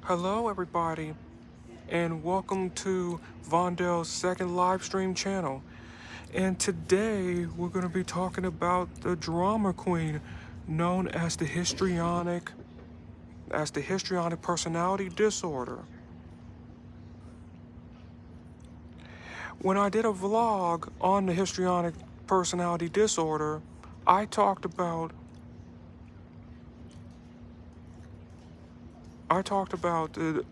Hello, everybody, and welcome to Vondel's second live stream channel. And today we're going to be talking about the drama queen known as the histrionic personality disorder. When I did a vlog on the histrionic personality disorder, I talked about the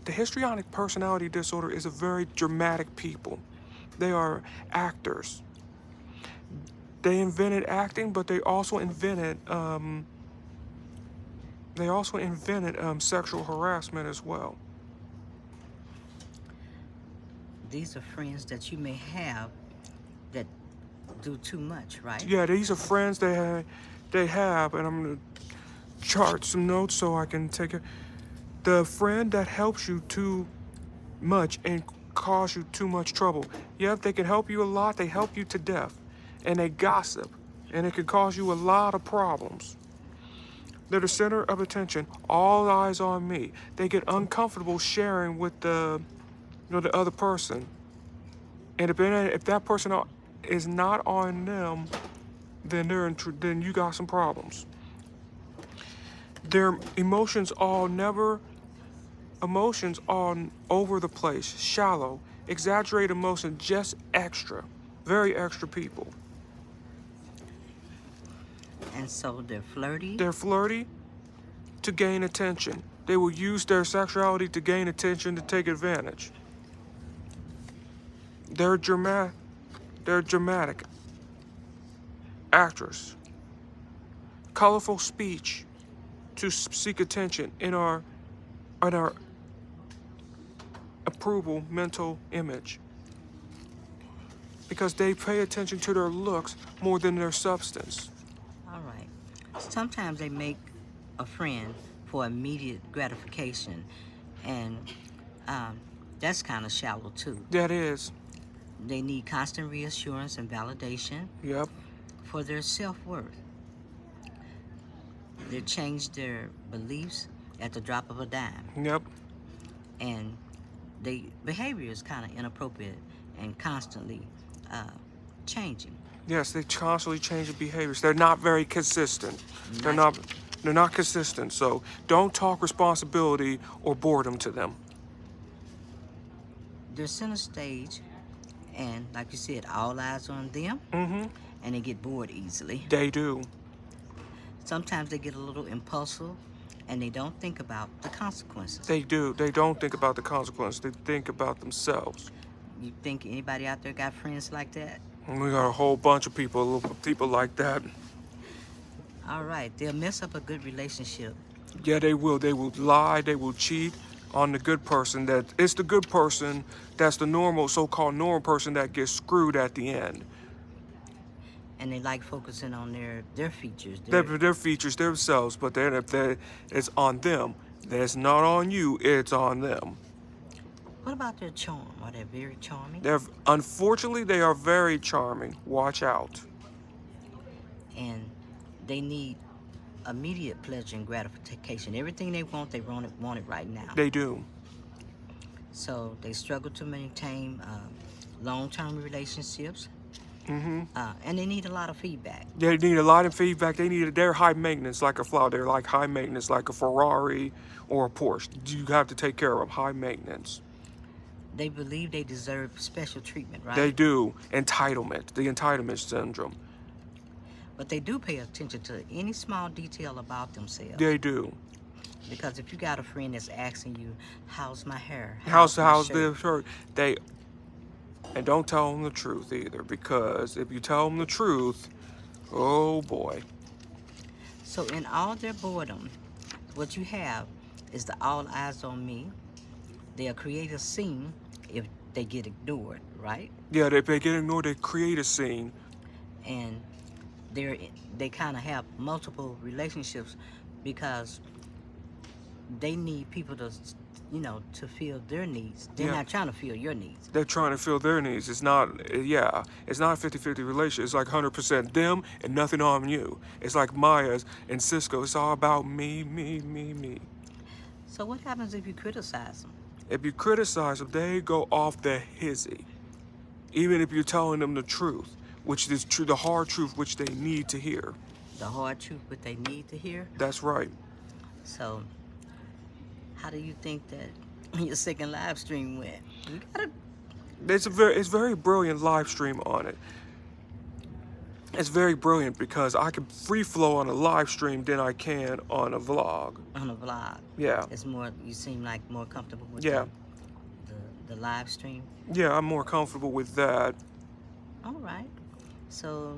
histrionic personality disorder is a very dramatic people. They are actors. They invented acting, but they also invented sexual harassment as well. These are friends that you may have that do too much, right? Yeah, these are friends they have, and I'm gonna chart some notes so I can take it. The friend that helps you too much and cause you too much trouble. Yep, they can help you a lot. They help you to death, and they gossip, and it can cause you a lot of problems. They're the center of attention. All eyes on me. They get uncomfortable sharing with the other person. And if that person is not on them, then then you got some problems. Their emotions all over the place, shallow, exaggerate emotion, just extra, very extra people. And so they're flirty. They're flirty to gain attention. They will use their sexuality to gain attention to take advantage. They're dramatic actors. Colorful speech to seek attention in our approval mental image. Because they pay attention to their looks more than their substance. All right. Sometimes they make a friend for immediate gratification, and that's kind of shallow too. That is. They need constant reassurance and validation. Yep. For their self-worth. They change their beliefs at the drop of a dime. Yep. And their behavior is kind of inappropriate and constantly changing. Yes, they constantly change their behaviors. They're not very consistent. They're not consistent. So don't talk responsibility or boredom to them. They're center stage, and like you said, all eyes on them. Mm-hmm. And they get bored easily. They do. Sometimes they get a little impulsive, and they don't think about the consequences. They do. They don't think about the consequences. They think about themselves. You think anybody out there got friends like that? And we got a whole bunch of people like that. All right, they'll mess up a good relationship. Yeah, they will. They will lie. They will cheat on the good person. It's the good person that's the normal, so-called normal person that gets screwed at the end. And they like focusing on their features. Their features themselves, but then if it's on them, it's not on you, it's on them. What about their charm? Are they very charming? Unfortunately, they are very charming. Watch out. And they need immediate pleasure and gratification. Everything they want it right now. They do. So they struggle to maintain long-term relationships. Mm-hmm. And they need a lot of feedback. They need a lot of feedback. They're high maintenance like a flower. They're like high maintenance like a Ferrari or a Porsche. You have to take care of them. High maintenance. They believe they deserve special treatment, right? They do. Entitlement. The entitlement syndrome. But they do pay attention to any small detail about themselves. They do. Because if you got a friend that's asking you, how's my hair? How's their shirt? And don't tell them the truth either, because if you tell them the truth, oh boy. So in all their boredom, what you have is the all eyes on me. They'll create a scene if they get ignored, right? Yeah, if they get ignored, they create a scene. And they kind of have multiple relationships because they need people to fill their needs. They're not trying to fill your needs. They're trying to fill their needs. It's not a 50-50 relationship. It's like 100% them and nothing on you. It's like Maya's and Cisco. It's all about me, me, me, me. So what happens if you criticize them? If you criticize them, they go off the hizzy. Even if you're telling them the truth, which is true, the hard truth, which they need to hear. The hard truth, what they need to hear. That's right. So, how do you think that your second live stream went? You gotta. It's very brilliant live stream on it. It's very brilliant because I can free flow on a live stream than I can on a vlog. On a vlog. Yeah. It's more. You seem like more comfortable with Yeah. the live stream. Yeah, I'm more comfortable with that. All right. So.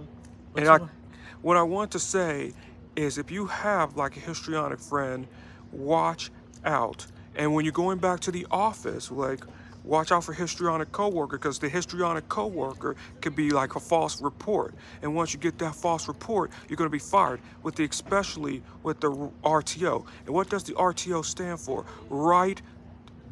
What I want to say is if you have like a histrionic friend, watch out. And when you're going back to the office, like watch out for histrionic coworker, because the histrionic coworker could be like a false report. And once you get that false report, you're going to be fired, especially with the RTO. And what does the RTO stand for? Right,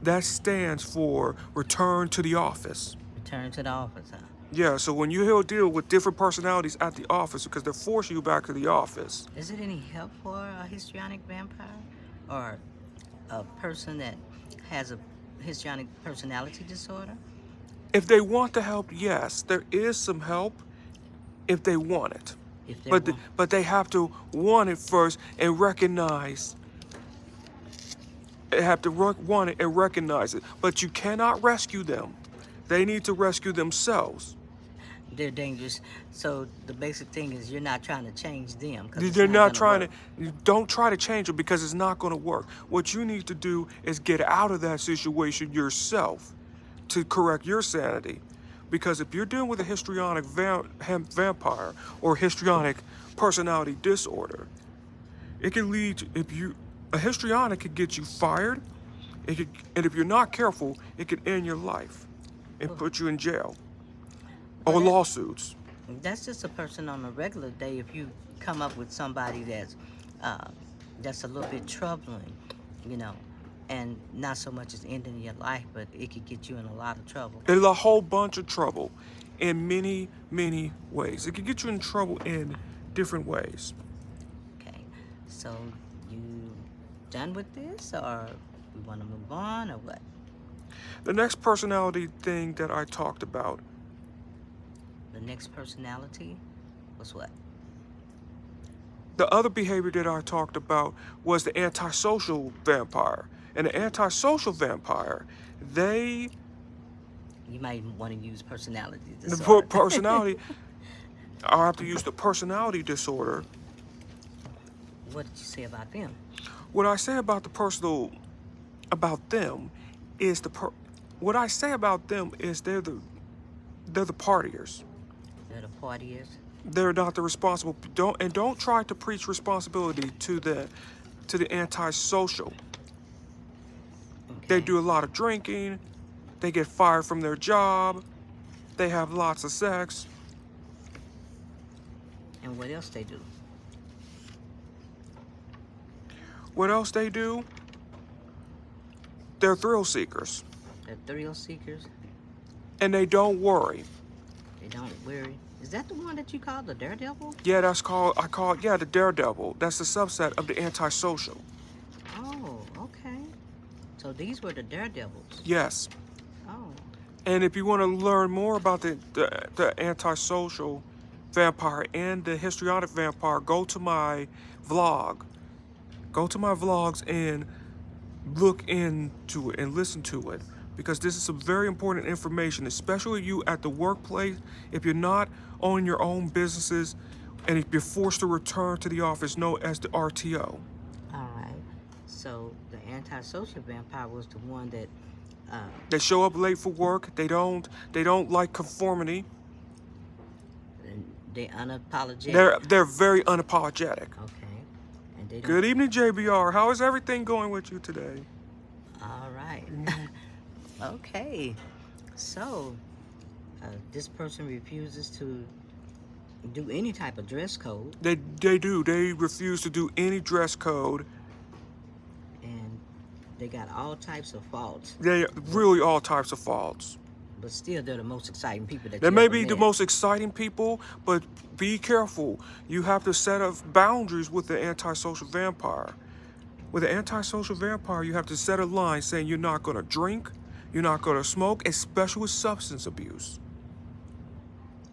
that stands for return to the office. Return to the office, huh? Yeah, so when you deal with different personalities at the office, because they're forcing you back to the office. Is it any help for a histrionic vampire or a person that has a histrionic personality disorder? If they want the help, yes, there is some help if they want it. If they But they have to want it first and recognize. They have to want it and recognize it. But you cannot rescue them. They need to rescue themselves. they're dangerous. So the basic thing is you're not trying to change them. 'Cause it's They're not trying work. to. Don't try to change them because it's not going to work. What you need to do is get out of that situation yourself to correct your sanity. Because if you're dealing with a histrionic vampire or histrionic personality disorder, it can lead to, a histrionic could get you fired. And if you're not careful, it could end your life and put you in jail or lawsuits. That's just a person on a regular day. If you come up with somebody that's a little bit troubling, you know, and not so much as ending your life, but it could get you in a lot of trouble. There's a whole bunch of trouble in many, many ways. It can get you in trouble in different ways. Okay, so you done with this, or we want to move on, or what? The next personality thing that I talked about, The next personality was what? the other behavior that I talked about was the antisocial vampire. And the antisocial vampire, You might want to use personality the disorder. personality, I'll have to use the personality disorder. What did you say about them? What I say about about them is what I say about them is they're the partiers. They're the partiers. They're not the responsible. Don't try to preach responsibility to the antisocial. Okay. They do a lot of drinking. They get fired from their job. They have lots of sex. And what else they do? What else they do? They're thrill seekers. They're thrill seekers. And they don't worry. They don't worry. Is that the one that you call the daredevil? Yeah, I call it the daredevil. That's the subset of the antisocial. Oh, okay. So these were the daredevils. Yes. Oh, And if you want to learn more about the antisocial vampire and the histrionic vampire, go to my vlog. Go to my vlogs and look into it and listen to it, because this is some very important information, especially you at the workplace. If you're not owning your own businesses and if you're forced to return to the office, known as the RTO. all right. So the antisocial vampire was the one that They show up late for work. They don't like conformity. they unapologetic. They're very unapologetic. Okay. And they don't. Good evening, JBR. How is everything going with you today? All right. Okay. So this person refuses to do any type of dress code, They do. They refuse to do any dress code. and they got all types of faults. They really all types of faults. But still, they're the most exciting people that They you may ever be the met. most exciting people, but be careful. You have to set up boundaries with the antisocial vampire. With an antisocial vampire, you have to set a line saying you're not going to drink, you're not going to smoke, especially with substance abuse.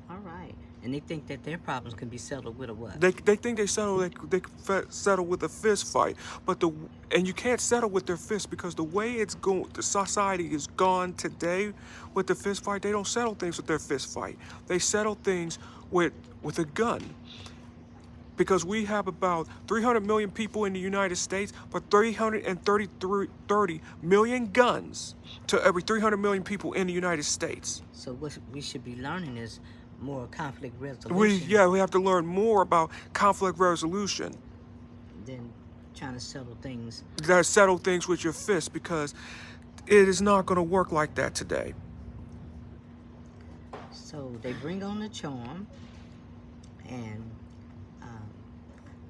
All right. And they think that their problems can be settled with a what? They think they settle with a fist fight, and you can't settle with their fist because the way it's going, the society is gone today with the fist fight. They don't settle things with their fist fight. They settle things with a gun. Because we have about 300 million people in the United States, but 330 million guns to every 300 million people in the United States. So what we should be learning is more conflict resolution. We have to learn more about conflict resolution than trying to settle things. Settle things with your fist, because it is not going to work like that today. So they bring on the charm, and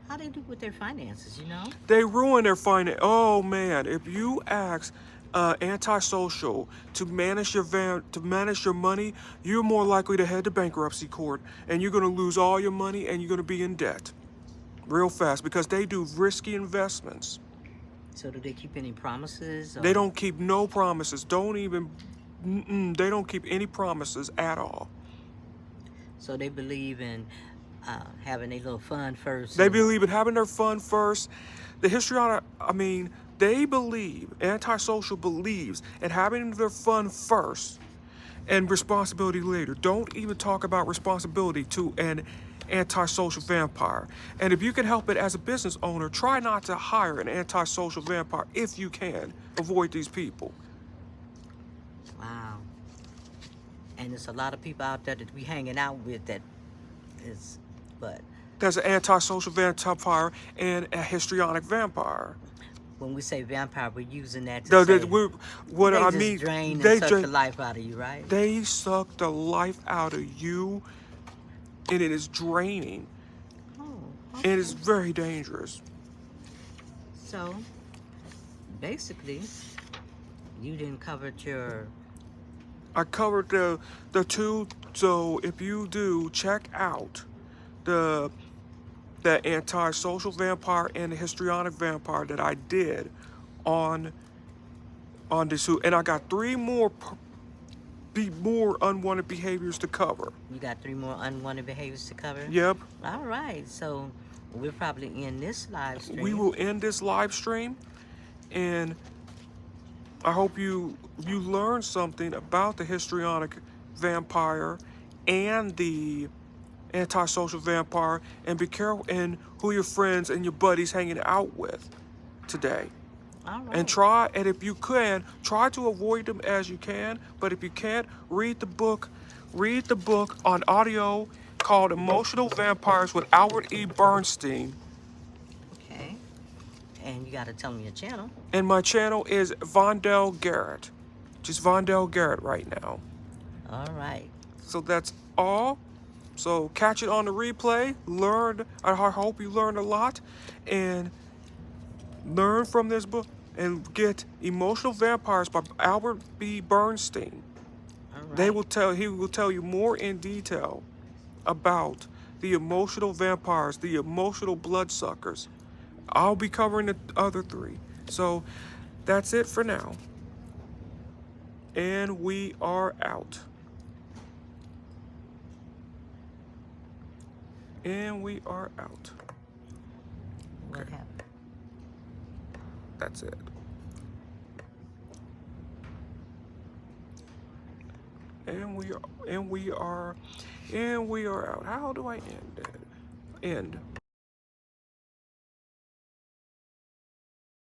how they do with their finances, you know? They ruin their finance. Oh man, if you ask antisocial to manage your money, you're more likely to head to bankruptcy court, and you're going to lose all your money, and you're going to be in debt real fast, because they do risky investments. So do they keep any promises? They don't keep no promises. They don't keep any promises at all. So they believe in having a little fun first. They believe in having their fun first. The histrionic, they believe, antisocial believes in having their fun first and responsibility later. Don't even talk about responsibility to an antisocial vampire. And if you can help it as a business owner, try not to hire an antisocial vampire if you can. Avoid these people. Wow. And there's a lot of people out there that we hanging out with that is, but there's an antisocial vampire and a histrionic vampire. When we say vampire, we're using that to say they drain and suck the life out of you, right? They suck the life out of you, and it is draining. Oh, okay. It is very dangerous. So, basically, you didn't cover your... I covered the two, so if you do, check out the antisocial vampire and the histrionic vampire that I did on this, and I got 3 more unwanted behaviors to cover. You got 3 more unwanted behaviors to cover? Yep. All right, so we'll probably end this live stream. We will end this live stream, and I hope you learned something about the histrionic vampire and the antisocial vampire, and be careful in who your friends and your buddies hanging out with today. All right. And if you can, try to avoid them as you can, but if you can't, read the book on audio called Emotional Vampires with Albert E. Bernstein. Okay. And you got to tell me your channel. And my channel is Vondell Garrett. Just Vondell Garrett right now. All right. So that's all. So catch it on the replay. I hope you learned a lot, and learn from this book, and get Emotional Vampires by Albert B. Bernstein. All right. He will tell you more in detail about the emotional vampires, the emotional bloodsuckers. I'll be covering the other 3. So that's it for now. And we are out. And we are out. What happened? That's it. And we are out. How do I end it? End.